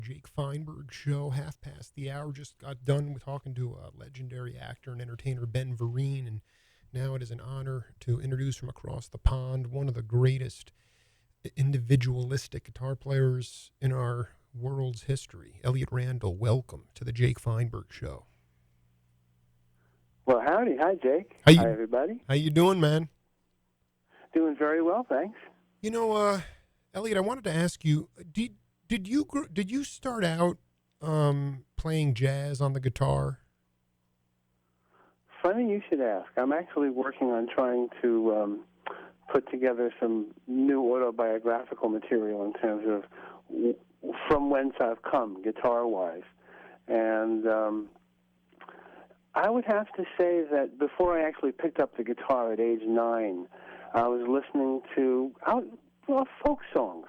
Jake Feinberg Show, half past the hour. Just got done with talking to legendary actor and entertainer Ben Vereen, and now it is an honor to introduce from across the pond one of the greatest individualistic guitar players in our world's history, Elliott Randall. Welcome to the Jake Feinberg Show. Well, howdy. Hi, Jake. Hi, everybody. How you doing, man? Doing very well, thanks. You know, Elliott, I wanted to ask you, did you start out playing jazz on the guitar? Funny you should ask. I'm actually working on trying to put together some new autobiographical material in terms of from whence I've come, guitar-wise. And I would have to say that before I actually picked up the guitar at age 9, I was listening to folk songs.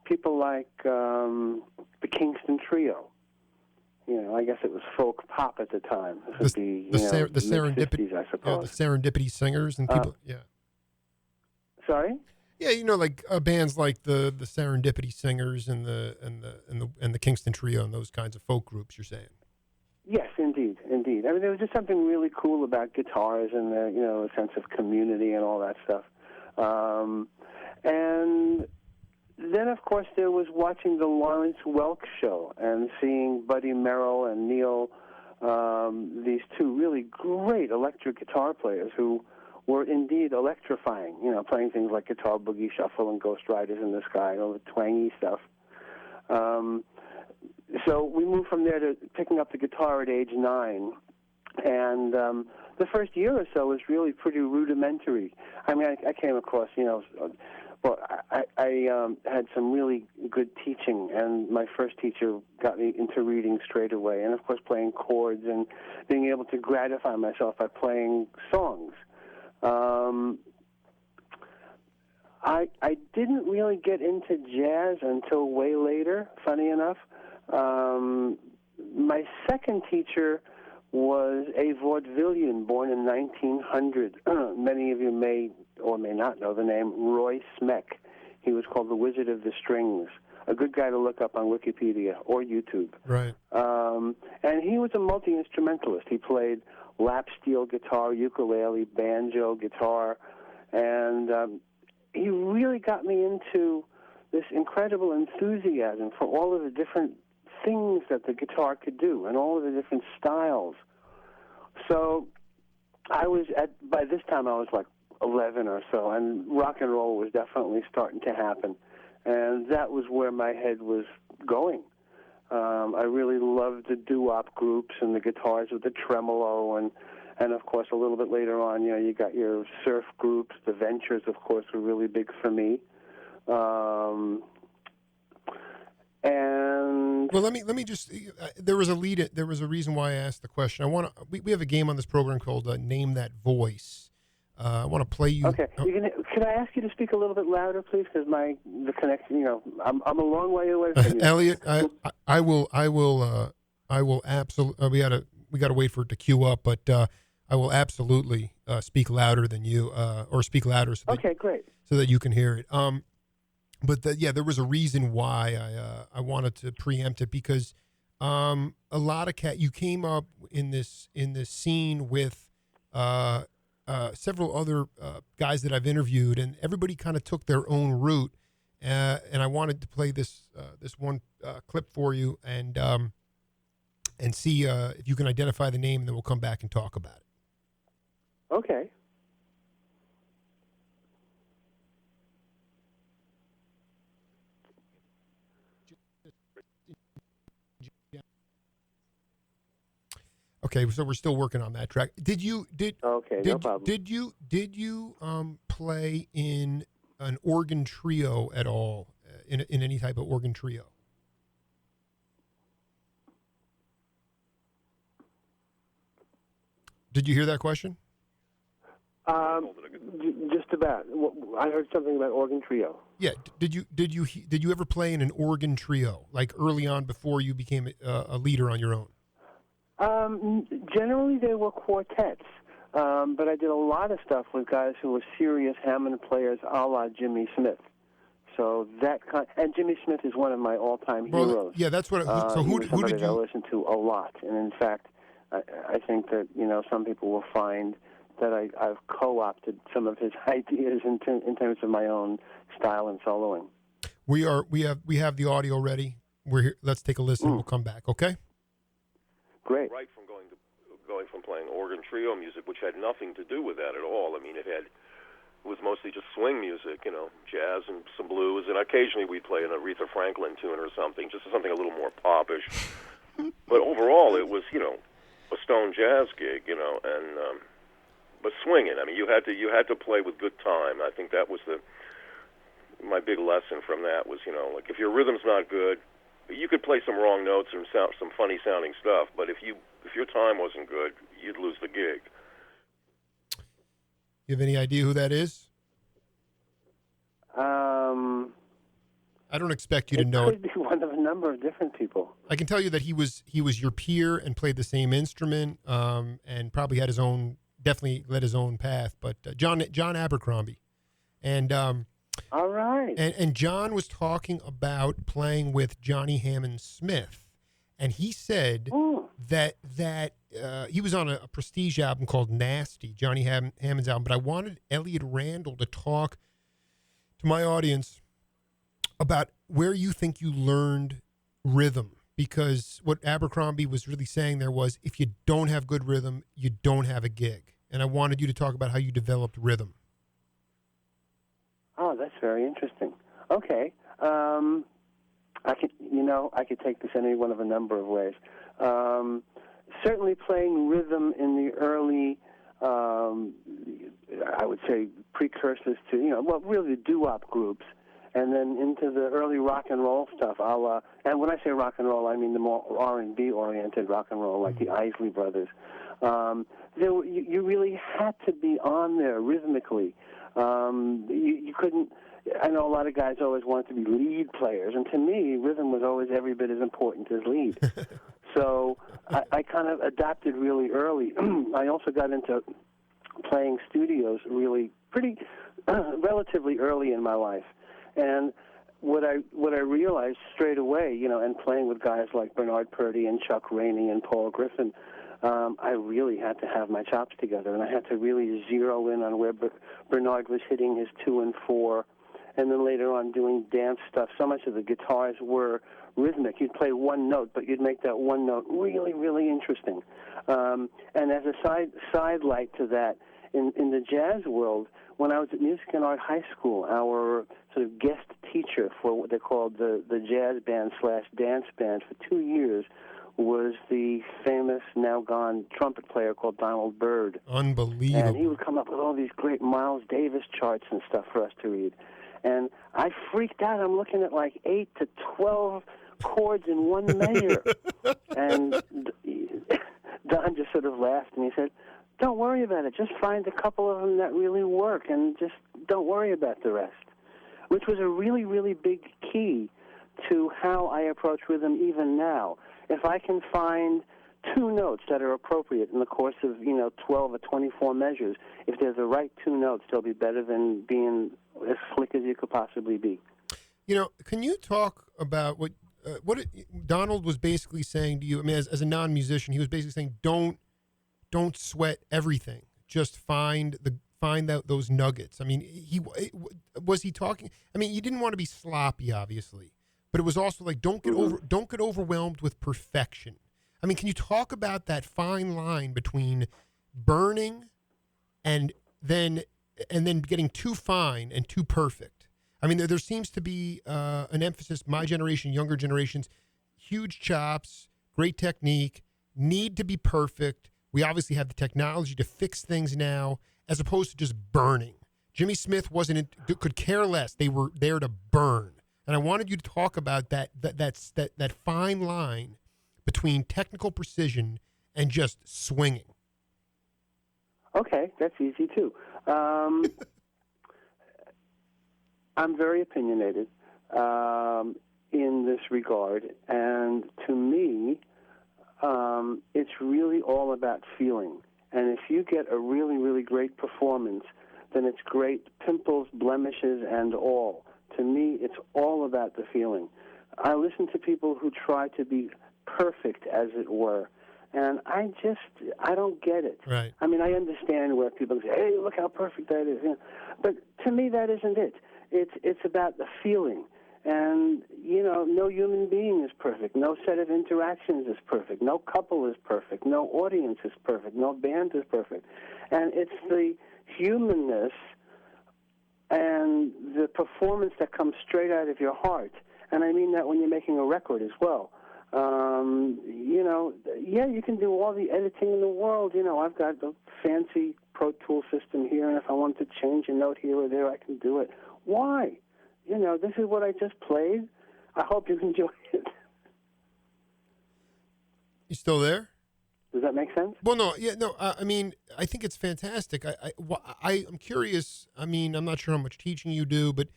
People like the Kingston Trio. You know, I guess it was folk pop at the time. This would be the Serendipity, 50s, I suppose. The Serendipity Singers and people. Sorry. Yeah, you know, like bands like the Serendipity Singers and the Kingston Trio and those kinds of folk groups. You're saying? Yes, indeed. I mean, there was just something really cool about guitars and a sense of community and all that stuff. And then, of course, there was watching the Lawrence Welk show and seeing Buddy Merrill and Neil, these two really great electric guitar players who were indeed electrifying, playing things like Guitar Boogie Shuffle and Ghost Riders in the Sky, all the twangy stuff. So we moved from there to picking up the guitar at age 9. And the first year or so was really pretty rudimentary. I mean, I came across, I had some really good teaching, and my first teacher got me into reading straight away, and of course playing chords and being able to gratify myself by playing songs. I didn't really get into jazz until way later, funny enough. My second teacher was a vaudevillian born in 1900. Many of you may or may not know the name Roy Smeck. He was called the Wizard of the Strings, a good guy to look up on Wikipedia or YouTube. Right. And he was a multi-instrumentalist. He played lap steel guitar, ukulele, banjo, guitar, and he really got me into this incredible enthusiasm for all of the different things that the guitar could do and all of the different styles. So by this time I was like 11 or so, and rock and roll was definitely starting to happen. And that was where my head was going. I really loved the doo-wop groups and the guitars with the tremolo, and of course a little bit later on, you got your surf groups. The Ventures, of course, were really big for me. And well, let me just. There was a reason why I asked the question. We have a game on this program called Name That Voice. I want to play you. Okay. Could I ask you to speak a little bit louder, please? Because the connection. I'm a long way away from you. Elliott, I will absolutely. We got to wait for it to queue up, but I will absolutely speak louder than you, or speak louder. Okay, great. So that you can hear it. But there was a reason why I wanted to preempt it, because a lot of you came up in this scene with several other guys that I've interviewed, and everybody kind of took their own route. And I wanted to play this one clip for you and see if you can identify the name, and then we'll come back and talk about it. Okay. Okay, so we're still working on that track. No problem. Did you play in an organ trio at all? In any type of organ trio? Did you hear that question? Just about. I heard something about organ trio. Yeah. Did you ever play in an organ trio, like early on before you became a leader on your own? Generally, they were quartets, but I did a lot of stuff with guys who were serious Hammond players, a la Jimmy Smith. So and Jimmy Smith is one of my all-time heroes. Yeah, that's what. So he who was somebody did that I you? listened to a lot, and in fact, I think that some people will find that I've co-opted some of his ideas in terms of my own style and soloing. We have the audio ready. We're here. Let's take a listen. We'll come back. Okay. Great. Right from going from playing organ trio music, which had nothing to do with that at all. I mean, it was mostly just swing music, jazz and some blues, and occasionally we'd play an Aretha Franklin tune or something, just something a little more popish. But overall, it was a stone jazz gig, and but swinging. I mean, you had to play with good time. I think that was my big lesson from that was, like if your rhythm's not good, you could play some wrong notes and some funny sounding stuff, but if your time wasn't good, you'd lose the gig. You have any idea who that is? I don't expect you to know it. Could be one of a number of different people. I can tell you that he was your peer and played the same instrument, and probably had definitely led his own path. But John Abercrombie, and all right, and John was talking about playing with Johnny Hammond Smith, and he said that he was on a Prestige album called Nasty, Johnny Hammond's album. But I wanted Elliott Randall to talk to my audience about where you think you learned rhythm, because what Abercrombie was really saying there was, if you don't have good rhythm, you don't have a gig. And I wanted you to talk about how you developed rhythm. Oh, that's very interesting. Okay. I could take this any one of a number of ways. Certainly playing rhythm in the early, I would say, precursors to, really the doo-wop groups, and then into the early rock and roll stuff. And when I say rock and roll, I mean the more R&B oriented rock and roll, like the Isley Brothers. You really had to be on there rhythmically. You couldn't. I know a lot of guys always wanted to be lead players, and to me, rhythm was always every bit as important as lead. So I kind of adapted really early. I also got into playing studios really pretty relatively early in my life. And what I realized straight away, and playing with guys like Bernard Purdie and Chuck Rainey and Paul Griffin, I really had to have my chops together, and I had to really zero in on where Bernard was hitting his 2 and 4, and then later on doing dance stuff. So much of the guitars were rhythmic. You'd play one note, but you'd make that one note really, really interesting. And as a side light to that, in the jazz world, when I was at Music and Art High School, our sort of guest teacher for what they called the jazz band / dance band for 2 years was the famous, now gone trumpet player called Donald Byrd. Unbelievable. And he would come up with all these great Miles Davis charts and stuff for us to read. And I freaked out. I'm looking at like 8 to 12 chords in one measure. And Don just sort of laughed, and he said, "Don't worry about it. Just find a couple of them that really work, and just don't worry about the rest," which was a really, really big key to how I approach rhythm even now. If I can find 2 notes that are appropriate in the course of 12 or 24 measures, if they're the right 2 notes, they'll be better than being as slick as you could possibly be. Can you talk about what Donald was basically saying to you? I mean, as a non-musician, he was basically saying, don't sweat everything. Just find those nuggets. I mean, was he talking? I mean, you didn't want to be sloppy, obviously, but it was also like don't get overwhelmed with perfection. I mean, can you talk about that fine line between burning and then getting too fine and too perfect? I mean, there seems to be an emphasis, my generation, younger generations, huge chops, great technique, need to be perfect. We obviously have the technology to fix things now, as opposed to just burning. Jimmy Smith could care less. They were there to burn. And I wanted you to talk about that fine line between technical precision and just swinging. Okay, that's easy too. I'm very opinionated in this regard, and to me, it's really all about feeling. And if you get a really, really great performance, then it's great, pimples, blemishes, and all. To me, it's all about the feeling. I listen to people who try to be perfect, as it were, and I don't get it. Right. I mean, I understand where people say, hey, look how perfect that is. You know, but to me, that isn't it. It's about the feeling. And, you know, no human being is perfect. No set of interactions is perfect. No couple is perfect. No audience is perfect. No band is perfect. And it's the humanness and the performance that comes straight out of your heart. And I mean that when you're making a record as well. You know, yeah, you can do all the editing in the world. You know, I've got a fancy Pro Tool system here, and if I want to change a note here or there, I can do it. Why? You know, this is what I just played. I hope you enjoy it. You still there? Does that make sense? Well, no, yeah, no. I mean, I think it's fantastic. I'm curious. I mean, I'm not sure how much teaching you do, but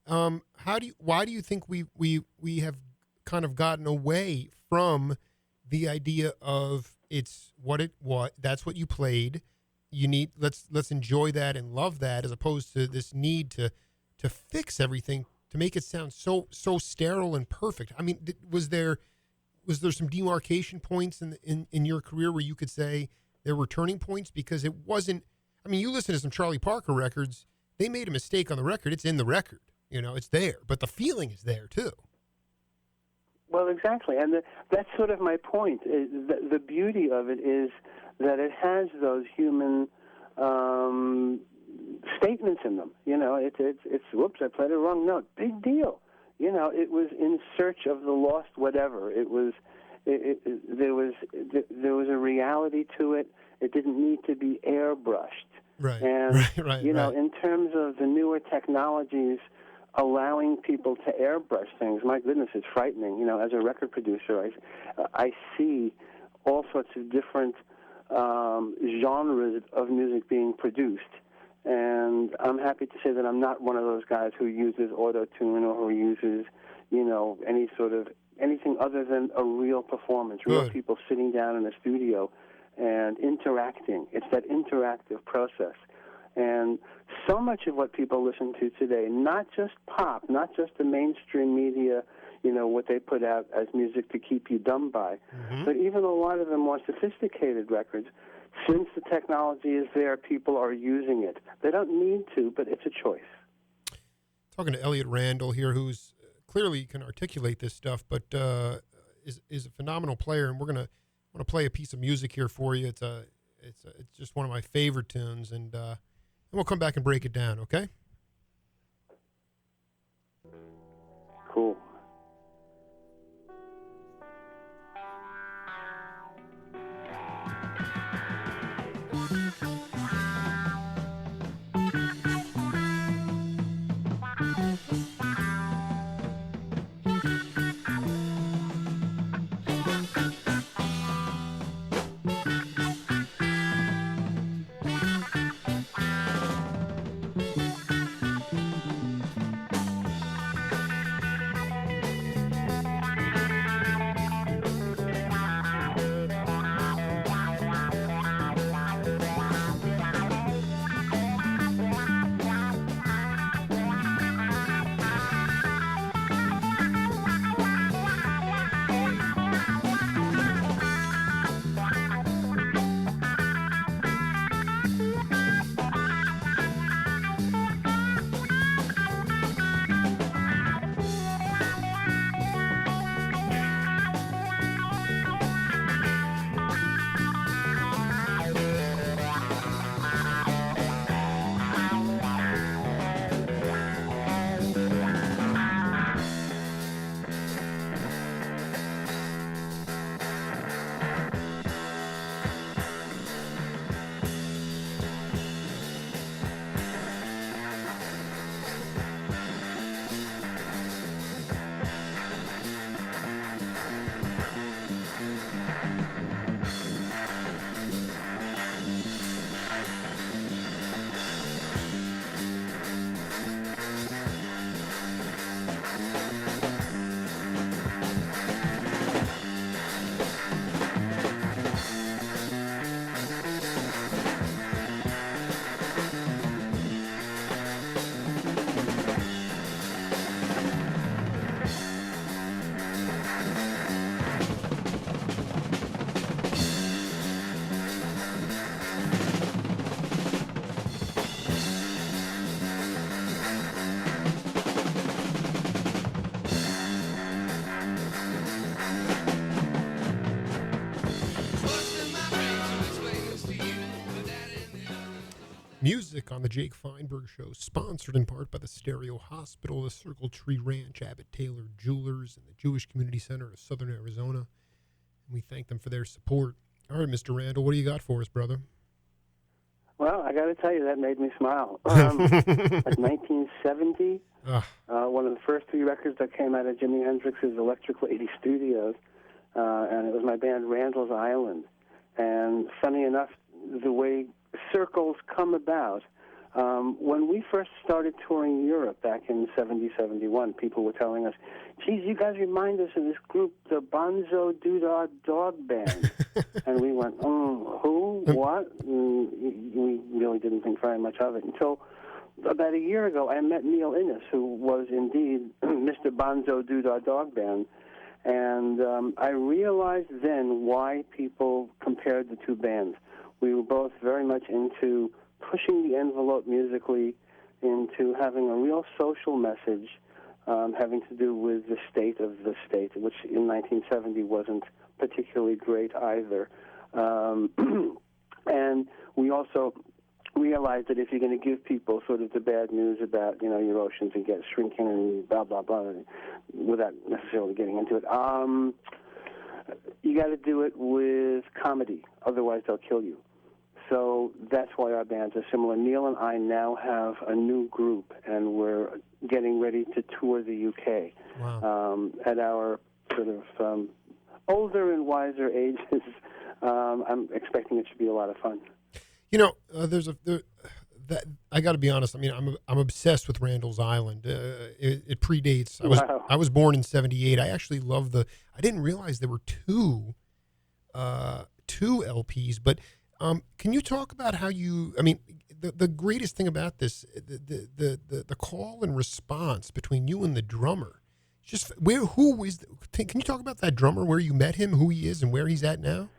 why do you think we have kind of gotten away from the idea of it's that's what you played. You need let's enjoy that and love that, as opposed to this need to fix everything to make it sound so sterile and perfect. I mean, was there some demarcation points in your career where you could say there were turning points? Because it wasn't. I mean, you listen to some Charlie Parker records. They made a mistake on the record. It's in the record. You know, it's there, but the feeling is there too. Well, exactly, and that's sort of my point. The beauty of it is that it has those human statements in them. You know, it's whoops, I played a wrong note. Big deal. You know, it was in search of the lost whatever. There was a reality to it. It didn't need to be airbrushed. Right. And right. You know, in terms of the newer technologies allowing people to airbrush things, my goodness, it's frightening. You know, as a record producer, I see all sorts of different genres of music being produced. And I'm happy to say that I'm not one of those guys who uses auto-tune or who uses, you know, anything other than a real performance, real people sitting down in a studio and interacting. It's that interactive process. And so much of what people listen to today, not just pop, not just the mainstream media, you know, what they put out as music to keep you dumb by, but even a lot of the more sophisticated records, since the technology is there, people are using it. They don't need to, but it's a choice. Talking to Elliott Randall here, who's clearly can articulate this stuff, but is a phenomenal player, and want to play a piece of music here for you. It's just one of my favorite tunes, and we'll come back and break it down. Okay? Cool. Music on the Jake Feinberg Show, sponsored in part by the Stereo Hospital, the Circle Tree Ranch, Abbott Taylor Jewelers, and the Jewish Community Center of Southern Arizona. And we thank them for their support. All right, Mr. Randall, what do you got for us, brother? Well, I got to tell you, that made me smile. Like 1970, one of the first 3 records that came out of Jimi Hendrix's Electric Lady Studios, and it was my band Randalls Island. And funny enough, the way circles come about, when we first started touring Europe back in 70, 71, people were telling us, geez, you guys remind us of this group, the Bonzo Doodah Dog Band. And we went, who? What? And we really didn't think very much of it until about a year ago I met Neil Innes, who was indeed Mr. Bonzo Doodah Dog Band. And I realized then why people compared the two bands. We were both very much into pushing the envelope musically, into having a real social message, having to do with the state of the state, which in 1970 wasn't particularly great either. And we also realized that if you're going to give people sort of the bad news about, your oceans and get shrinking and blah, blah, blah, without necessarily getting into it, you got to do it with comedy. Otherwise, they'll kill you. So that's why our bands are similar. Neil and I now have a new group, and we're getting ready to tour the UK. Wow. At our sort of older and wiser ages. I'm expecting it should be a lot of fun. I got to be honest. I mean, I'm obsessed with Randalls Island. It predates. I was born in '78. I actually love I didn't realize there were two LPs. But can you talk about how you? I mean, the greatest thing about this, the call and response between you and the drummer. Just can you talk about that drummer? Where you met him, who he is, and where he's at now?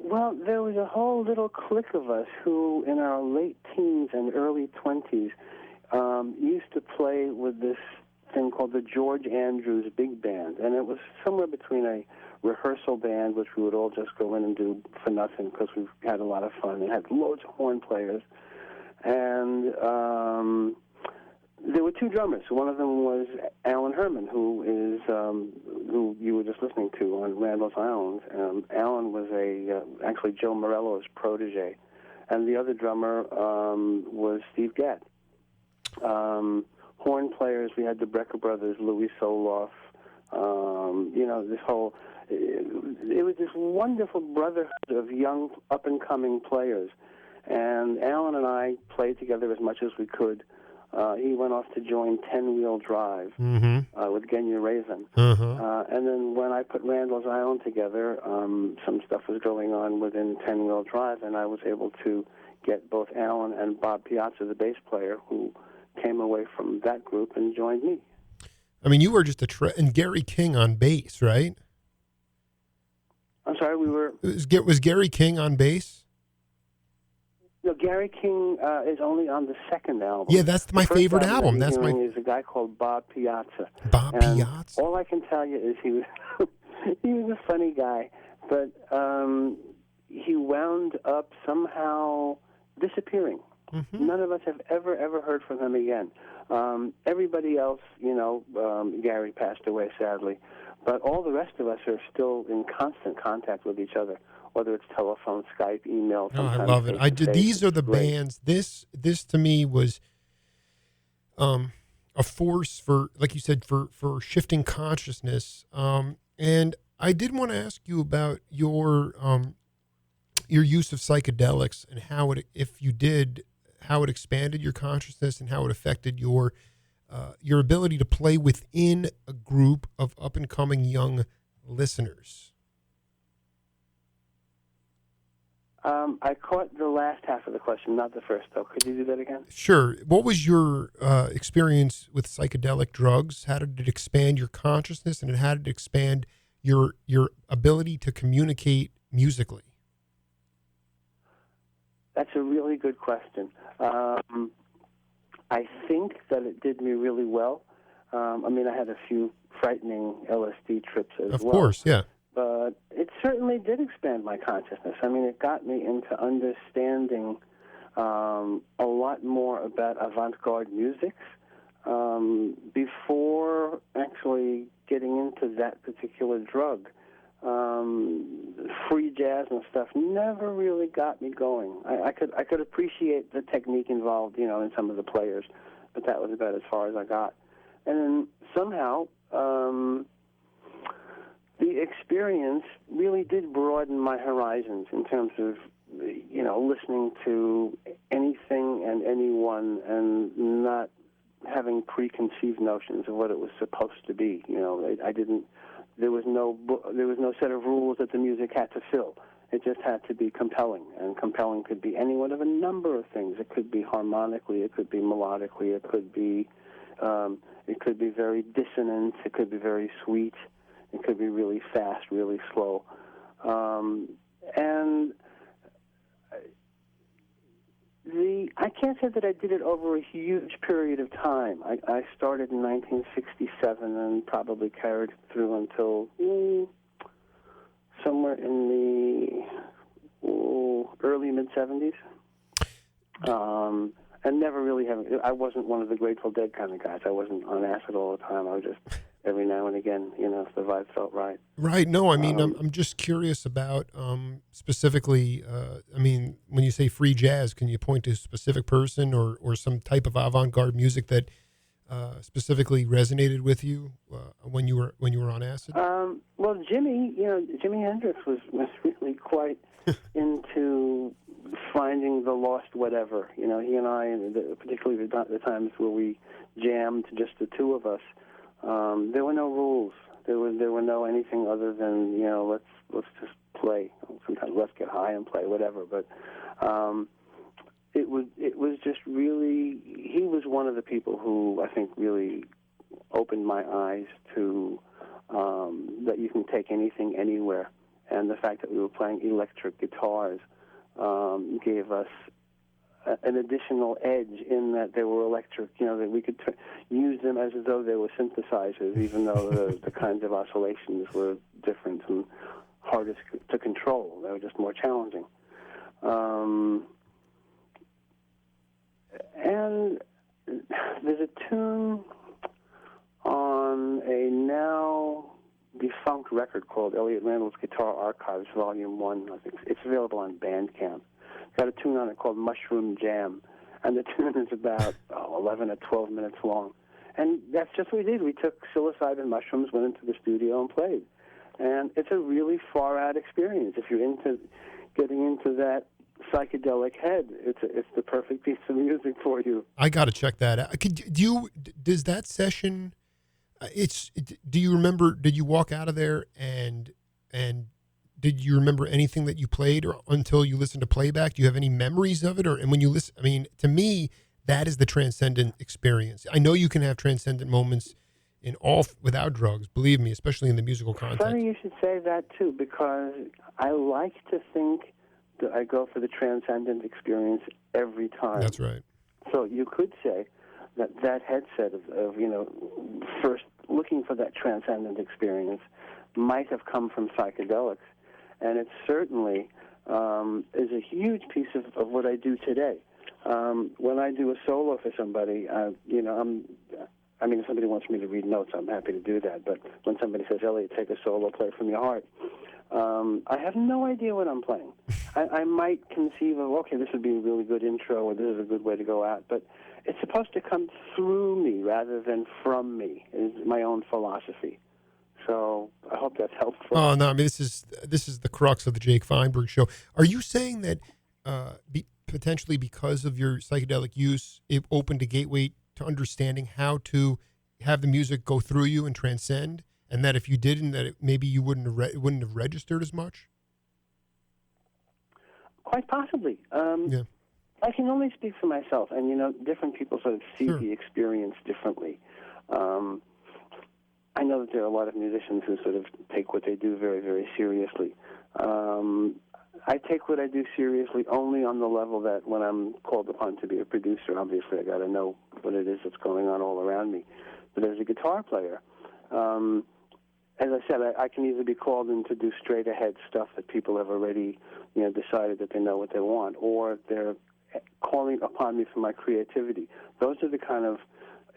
Well, there was a whole little clique of us who, in our late teens and early 20s, used to play with this thing called the George Andrews Big Band. And it was somewhere between a rehearsal band, which we would all just go in and do for nothing because we had a lot of fun. It had loads of horn players. And there were 2 drummers. One of them was Alan Herman, who you were just listening to on Randalls Island. Alan was actually Joe Morello's protege, and the other drummer was Steve Gadd. Horn players, we had the Brecker brothers, Louis Soloff. This whole it was this wonderful brotherhood of young up and coming players, and Alan and I played together as much as we could. He went off to join 10 Wheel Drive with Genya Raven. And then when I put Randalls Island together, some stuff was going on within 10 Wheel Drive, and I was able to get both Alan and Bob Piazza, the bass player, who came away from that group and joined me. I mean, you were just and Gary King on bass, right? I'm sorry, Was Gary King on bass? No, Gary King is only on the second album. Yeah, that's my favorite album. That's is a guy called Bob Piazza. Bob Piazza. All I can tell you is he was a funny guy, but he wound up somehow disappearing. None of us have ever heard from him again. Everybody else, Gary passed away sadly, but all the rest of us are still in constant contact with each other. Whether it's telephone, Skype, email. Oh, I love it. These are the bands. This to me was a force for, like you said, for shifting consciousness. And I did want to ask you about your use of psychedelics and how it, if you did, how it expanded your consciousness and how it affected your ability to play within a group of up and coming young listeners. I caught the last half of the question, not the first, though. Could you do that again? Sure. What was your experience with psychedelic drugs? How did it expand your consciousness, and how did it expand your ability to communicate musically? That's a really good question. I think that it did me really well. I had a few frightening LSD trips as well. Of course, yeah. But it certainly did expand my consciousness. It got me into understanding a lot more about avant-garde music before actually getting into that particular drug. Free jazz and stuff never really got me going. I could appreciate the technique involved, in some of the players, but that was about as far as I got. And then somehow the experience really did broaden my horizons in terms of, listening to anything and anyone and not having preconceived notions of what it was supposed to be. There was no set of rules that the music had to fill. It just had to be compelling, and compelling could be any one of a number of things. It could be harmonically, it could be melodically, it could be very dissonant, it could be very sweet, it could be really fast, really slow, and I can't say that I did it over a huge period of time. I started in 1967 and probably carried through until somewhere in the early mid-'70s. And never really I wasn't one of the Grateful Dead kind of guys. I wasn't on acid all the time. I was just every now and again, if the vibe felt right. Right. No, I mean, I'm just curious about specifically, when you say free jazz, can you point to a specific person or some type of avant-garde music that specifically resonated with you when you were on acid? Well, Jimi Hendrix was really quite into finding the lost whatever. He and I, and particularly the times where we jammed, just the two of us. There were no rules. There were no anything other than let's just play. Sometimes let's get high and play, whatever. But it was just really, he was one of the people who I think really opened my eyes to that you can take anything anywhere, and the fact that we were playing electric guitars gave us an additional edge in that they were electric, that we could use them as though they were synthesizers, even though the kinds of oscillations were different and harder to control. They were just more challenging. And there's a tune on a now defunct record called Elliott Randall's Guitar Archives, Volume 1. I think it's available on Bandcamp. Got a tune on it called Mushroom Jam, and the tune is about 11 or 12 minutes long. And that's just what we did. We took psilocybin mushrooms, went into the studio, and played. And it's a really far-out experience. If you're into getting into that psychedelic head, it's the perfect piece of music for you. I got to check that out. Does that session? Do you remember? Did you walk out of there and did you remember anything that you played or until you listened to playback? Do you have any memories of it? And when you listen, to me, that is the transcendent experience. I know you can have transcendent moments without drugs, believe me, especially in the musical context. Funny you should say that too, because I like to think that I go for the transcendent experience every time. That's right. So you could say that headset of first looking for that transcendent experience might have come from psychedelics. And it certainly is a huge piece of what I do today. When I do a solo for somebody, if somebody wants me to read notes, I'm happy to do that. But when somebody says, Elliott, take a solo, play from your heart, I have no idea what I'm playing. I might conceive of, okay, this would be a really good intro, or this is a good way to go out. But it's supposed to come through me rather than from me, is my own philosophy. So I hope that's helpful. Oh no! This is the crux of the Jake Feinberg Show. Are you saying that potentially because of your psychedelic use, it opened a gateway to understanding how to have the music go through you and transcend, and that if you didn't, that maybe you wouldn't have registered as much? Quite possibly. Yeah. I can only speak for myself, and different people sort of see the experience differently. I know that there are a lot of musicians who sort of take what they do very, very seriously. I take what I do seriously only on the level that when I'm called upon to be a producer, obviously I got to know what it is that's going on all around me. But as a guitar player, as I said, I can either be called in to do straight-ahead stuff that people have already, decided that they know what they want, or they're calling upon me for my creativity. Those are the kind of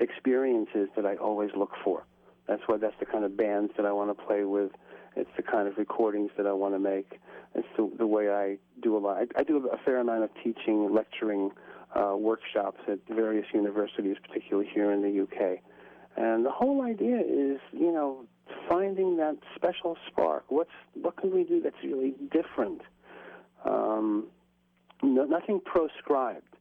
experiences that I always look for. That's the kind of bands that I want to play with. It's the kind of recordings that I want to make. It's the way I do a lot. I do a fair amount of teaching, lecturing, workshops at various universities, particularly here in the UK. And the whole idea is, finding that special spark. What can we do that's really different? Nothing proscribed.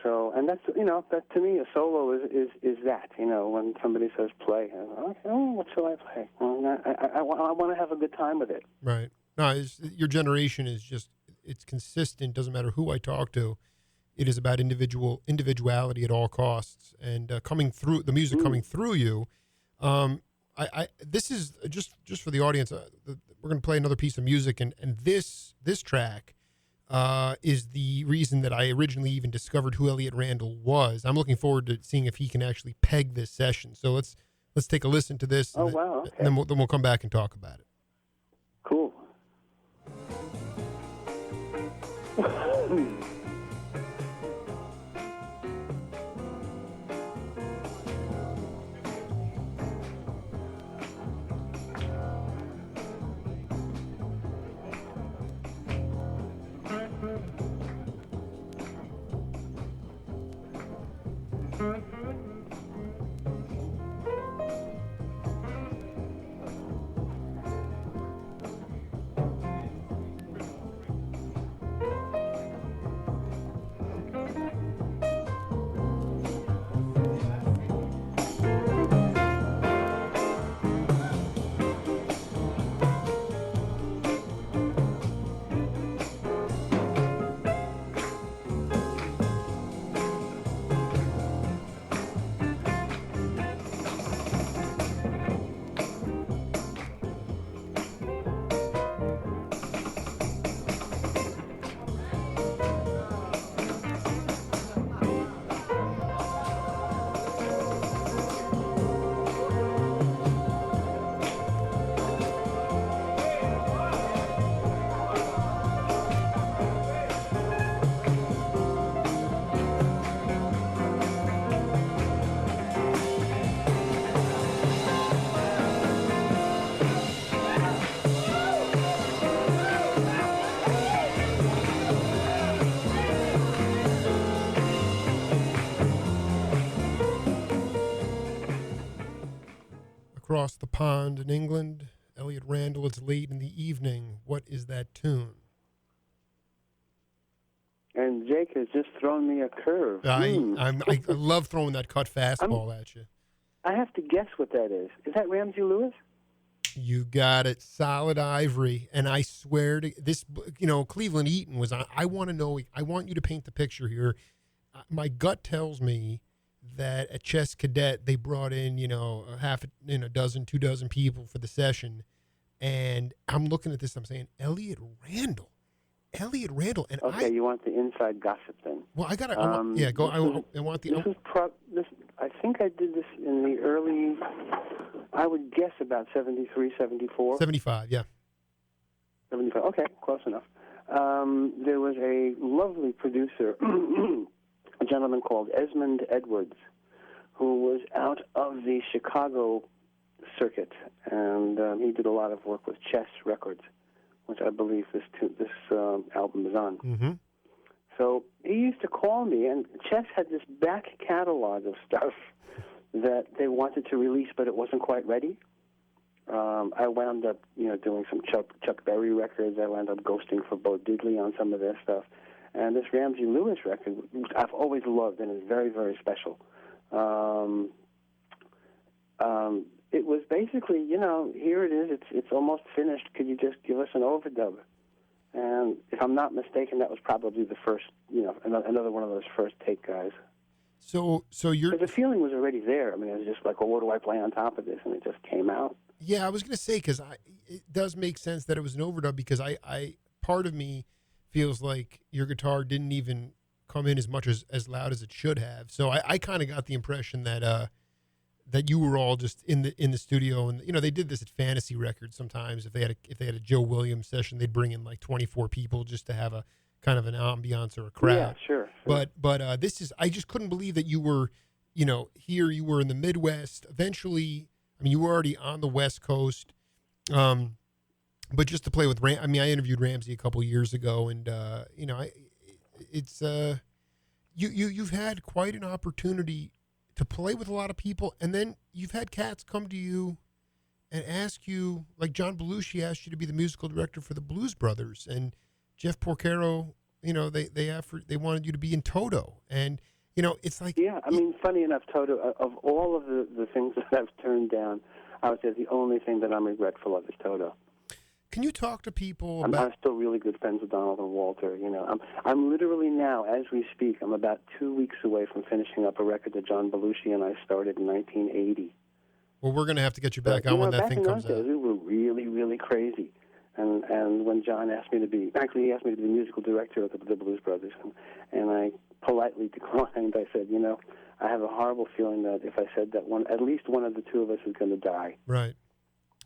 So, and that's, that to me, a solo is that, when somebody says play, I'm like, oh, what shall I play? Well, I want to have a good time with it. Right. No, your generation is just, it's consistent. Doesn't matter who I talk to. It is about individuality at all costs, and coming through the music coming through you. This is just for the audience. We're going to play another piece of music, and this track is the reason that I originally even discovered who Elliott Randall was. I'm looking forward to seeing if he can actually peg this session. So let's take a listen to this. Oh, wow. Okay. And then we'll come back and talk about it. Cool. Across the pond in England, Elliott Randall, it's late in the evening. What is that tune? And Jake has just thrown me a curve. I love throwing that cut fastball at you. I have to guess what that is. Is that Ramsey Lewis? You got it. Solid Ivory. And I swear to this, Cleveland Eaton was on. I want to know, I want you to paint the picture here. My gut tells me that at Chess Cadet, they brought in, a dozen, 2 dozen people for the session. And I'm looking at this, I'm saying, Elliott Randall. And okay, you want the inside gossip then? Well, I got to, I want the... I think I did this in the early, I would guess about 73, 74. 75, yeah. 75, okay, close enough. There was a lovely producer, a gentleman called Esmond Edwards, who was out of the Chicago circuit, and he did a lot of work with Chess Records, which I believe this album is on. Mm-hmm. So he used to call me, and Chess had this back catalog of stuff that they wanted to release, but it wasn't quite ready. I wound up, doing some Chuck Berry records. I wound up ghosting for Bo Diddley on some of their stuff. And this Ramsey Lewis record, which I've always loved and is very, very special. It was basically, here it is. It's almost finished. Could you just give us an overdub? And if I'm not mistaken, that was probably the first, another one of those first take guys. So you're... The feeling was already there. I mean, it was just like, well, what do I play on top of this? And it just came out. Yeah, I was going to say, because it does make sense that it was an overdub, because I part of me feels like your guitar didn't even come in as much as loud as it should have. So I kind of got the impression that that you were all just in the studio, and they did this at Fantasy Records sometimes. If they had a Joe Williams session, they'd bring in like 24 people just to have a kind of an ambiance or a crowd. Yeah, sure. But this is, I just couldn't believe that you were, here you were in the Midwest. Eventually, I mean, you were already on the West Coast. But just to play with I interviewed Ramsey a couple years ago, and you've had quite an opportunity to play with a lot of people, and then you've had cats come to you and ask you, like John Belushi asked you to be the musical director for the Blues Brothers, and Jeff Porcaro, they wanted you to be in Toto, and it's like, yeah. I mean, funny enough, Toto, of all of the things that I've turned down, I would say the only thing that I'm regretful of is Toto. Can you talk to people I'm about... still really good friends with Donald and Walter. I'm literally now, as we speak, I'm about 2 weeks away from finishing up a record that John Belushi and I started in 1980. Well, we're going to have to get you back on when that thing comes out. Back in those days, we were really, really crazy. And when John asked me to be, actually he asked me to be the musical director of the Blues Brothers, and I politely declined. I said, I have a horrible feeling that if I said that at least one of the two of us is going to die. Right.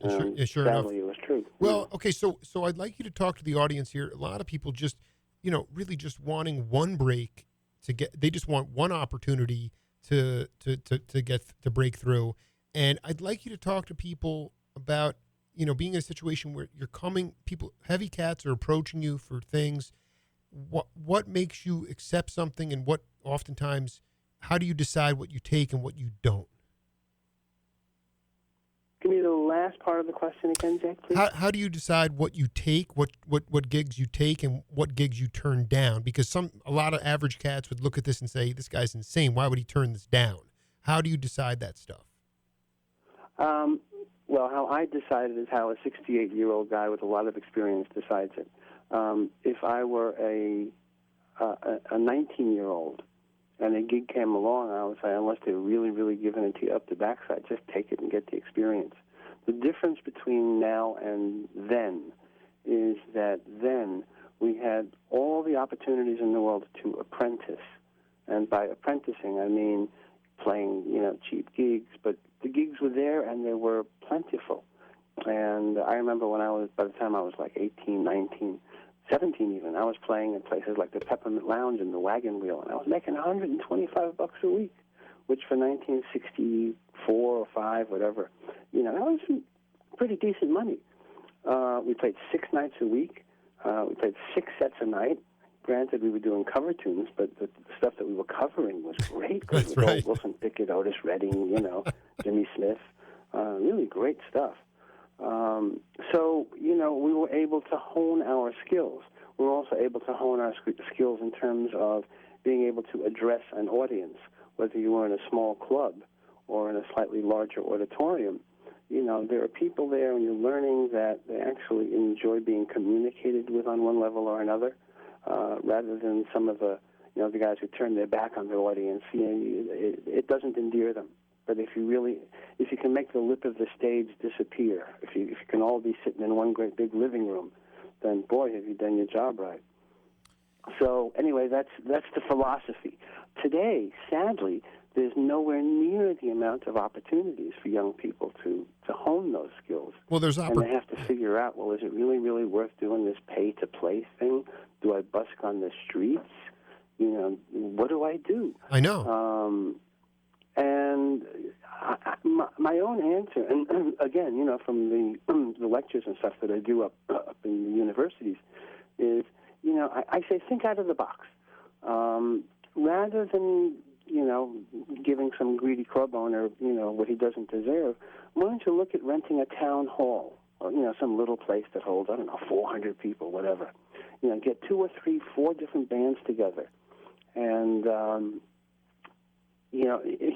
Sure sadly, enough. It was true. Well, okay, so I'd like you to talk to the audience here. A lot of people just, really just wanting one break they just want one opportunity to break through. And I'd like you to talk to people about, being in a situation where heavy cats are approaching you for things. What makes you accept something, and how do you decide what you take and what you don't? Give me the last part of the question again, Jake, please. How do you decide what you take, what gigs you take, and what gigs you turn down? Because a lot of average cats would look at this and say, this guy's insane. Why would he turn this down? How do you decide that stuff? Well, how I decide it is how a 68-year-old guy with a lot of experience decides it. If I were a 19-year-old and a gig came along, I would say, unless they're really, really giving it to you up the backside, just take it and get the experience. The difference between now and then is that then we had all the opportunities in the world to apprentice. And by apprenticing, I mean playing, cheap gigs, but the gigs were there and they were plentiful. And I remember by the time I was like 18, 19, 17 even, I was playing in places like the Peppermint Lounge and the Wagon Wheel, and I was making $125 a week, which for 1964 or 5, whatever, that was pretty decent money. We played 6 nights a week. We played 6 sets a night. Granted, we were doing cover tunes, but the stuff that we were covering was great. That's it was right. Wilson Pickett, Otis Redding, Jimmy Smith, really great stuff. So, we were able to hone our skills. We were also able to hone our skills in terms of being able to address an audience, whether you were in a small club or in a slightly larger auditorium. There are people there, and you're learning that they actually enjoy being communicated with on one level or another, rather than some of the guys who turn their back on the audience. It doesn't endear them. But if you can make the lip of the stage disappear, if you can all be sitting in one great big living room, then boy, have you done your job right. So anyway, that's the philosophy. Today, sadly, there's nowhere near the amount of opportunities for young people to hone those skills. Well, there's and they have to figure out, well, is it really, really worth doing this pay-to-play thing? Do I busk on the streets? What do I do? I know. And my own answer, and again, from the lectures and stuff that I do up in the universities, is, I say think out of the box. Rather than, giving some greedy club owner, what he doesn't deserve, why don't you look at renting a town hall or, some little place that holds, 400 people, whatever. Get 2 or 3, 4 different bands together. And,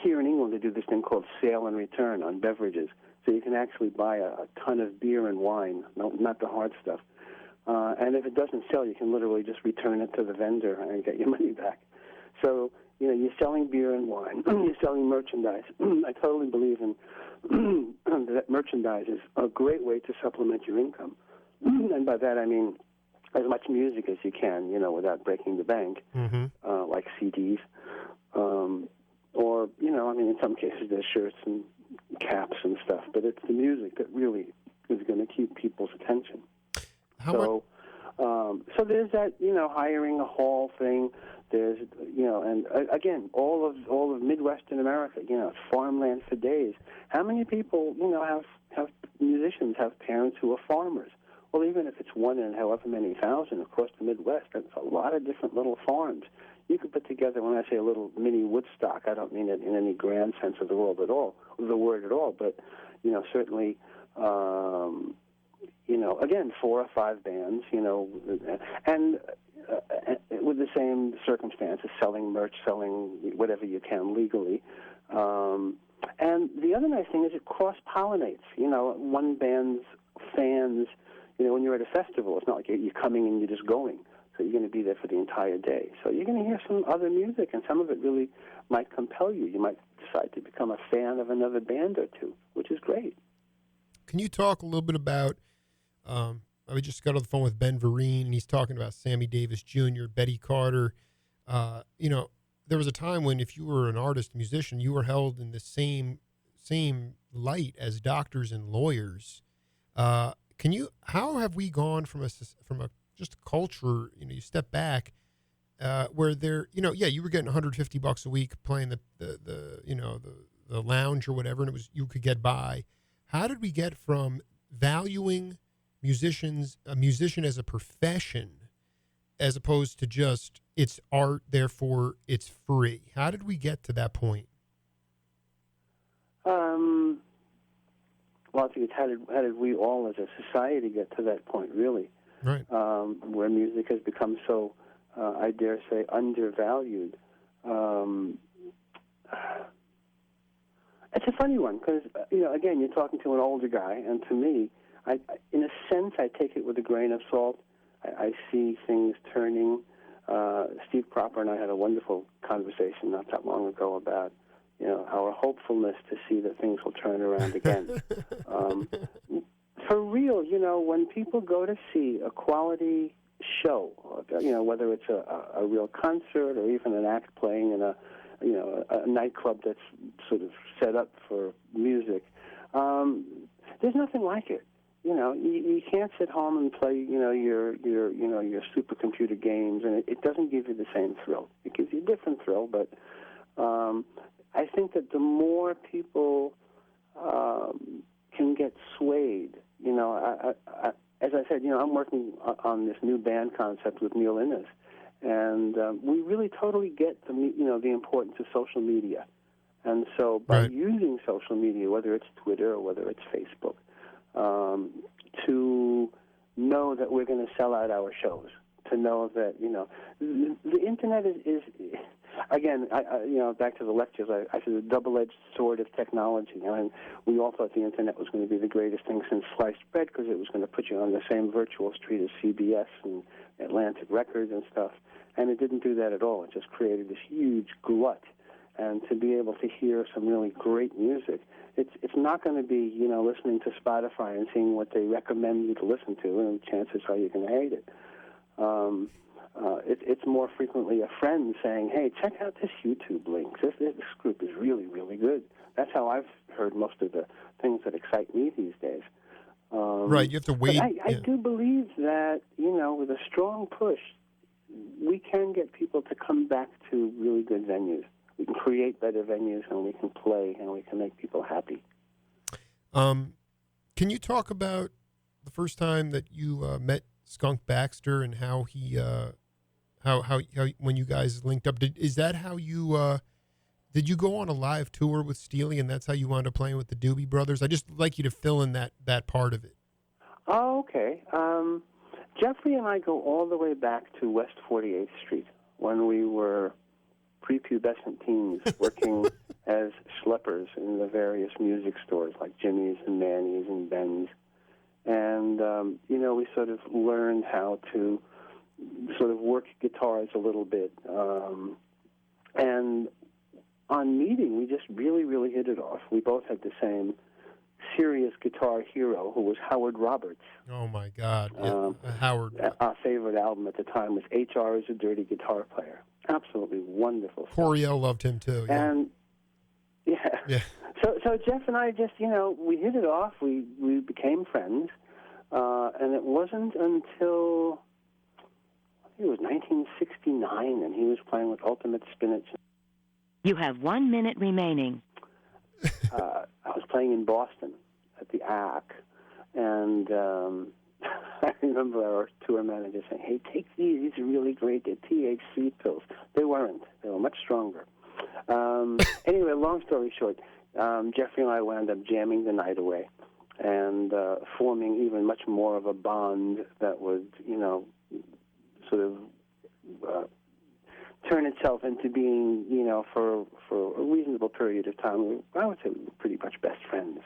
here in England they do this thing called sale and return on beverages. So you can actually buy a ton of beer and wine, not the hard stuff. And if it doesn't sell, you can literally just return it to the vendor and get your money back. So, you're selling beer and wine. You're selling merchandise. I totally believe in that merchandise is a great way to supplement your income. And by that I mean as much music as you can, without breaking the bank, like CDs. Or, in some cases there's shirts and caps and stuff, but it's the music that really is going to keep people's attention. So there's that, hiring a hall thing. There's, and again, all of Midwestern America, it's farmland for days. How many people, have musicians have parents who are farmers? Well, even if it's one in however many thousand across the Midwest, that's a lot of different little farms. You could put together, when I say a little mini Woodstock, I don't mean it in any grand sense of the word at all, but, certainly, again, 4 or 5 bands, and with the same circumstances, selling merch, selling whatever you can legally. And the other nice thing is it cross-pollinates. One band's fans, when you're at a festival, it's not like you're coming and you're just going. So you're going to be there for the entire day. So you're going to hear some other music, and some of it really might compel you. You might decide to become a fan of another band or two, which is great. Can you talk a little bit about, I just got on the phone with Ben Vereen, and he's talking about Sammy Davis Jr., Betty Carter. There was a time when if you were an artist, musician, you were held in the same light as doctors and lawyers. How have we gone from a just a culture, you step back, where you were getting $150 a week playing the lounge or whatever, and you could get by. How did we get from valuing a musician as a profession, as opposed to just it's art, therefore it's free? How did we get to that point? Well, I think it's how did we all as a society get to that point, really? Right. Where music has become so, I dare say, undervalued. It's a funny one because, again, you're talking to an older guy, and to me, in a sense, I take it with a grain of salt. I see things turning. Steve Cropper and I had a wonderful conversation not that long ago about, our hopefulness to see that things will turn around again. For real, when people go to see a quality show, whether it's a real concert or even an act playing in a nightclub that's sort of set up for music, there's nothing like it. You can't sit home and play, your supercomputer games, and it doesn't give you the same thrill. It gives you a different thrill, but I think that the more people can get swayed, as I said, I'm working on this new band concept with Neil Innes, and we really totally get the importance of social media. And so by using social media, whether it's Twitter or whether it's Facebook, to know that we're going to sell out our shows, to know that, the Internet is again, back to the lectures, I said a double-edged sword of technology. And we all thought the Internet was going to be the greatest thing since sliced bread because it was going to put you on the same virtual street as CBS and Atlantic Records and stuff. And it didn't do that at all. It just created this huge glut. And to be able to hear some really great music, it's not going to be, listening to Spotify and seeing what they recommend you to listen to, and chances are you're going to hate it. It's more frequently a friend saying, hey, check out this YouTube link. This group is really, really good. That's how I've heard most of the things that excite me these days. Right, you have to wait. I do believe that, with a strong push, we can get people to come back to really good venues. We can create better venues, and we can play, and we can make people happy. Can you talk about the first time that you met Skunk Baxter and how he, how when you guys linked up? Is that how you? Did you go on a live tour with Steely, and that's how you wound up playing with the Doobie Brothers? I just like you to fill in that part of it. Oh, okay. Jeffrey and I go all the way back to West 48th Street when we were prepubescent teens working as schleppers in the various music stores like Jimmy's and Manny's and Ben's. And, we sort of learned how to sort of work guitars a little bit. And on meeting, we just really, really hit it off. We both had the same serious guitar hero, who was Howard Roberts. Oh, my God. Yeah, Howard. Our favorite album at the time was H.R. is a Dirty Guitar Player. Absolutely wonderful. Coriel loved him, too. Yeah. And, yeah. So Jeff and I just, we hit it off. We became friends. And it wasn't until it was 1969, and he was playing with Ultimate Spinach. You have 1 minute remaining. I was playing in Boston at the ACK, and I remember our tour manager saying, "Hey, take these. These are really great. They're THC pills." They weren't. They were much stronger. Anyway, long story short, Jeffrey and I wound up jamming the night away and forming even much more of a bond that would, sort of turn itself into being, for a reasonable period of time. I would say we were pretty much best friends.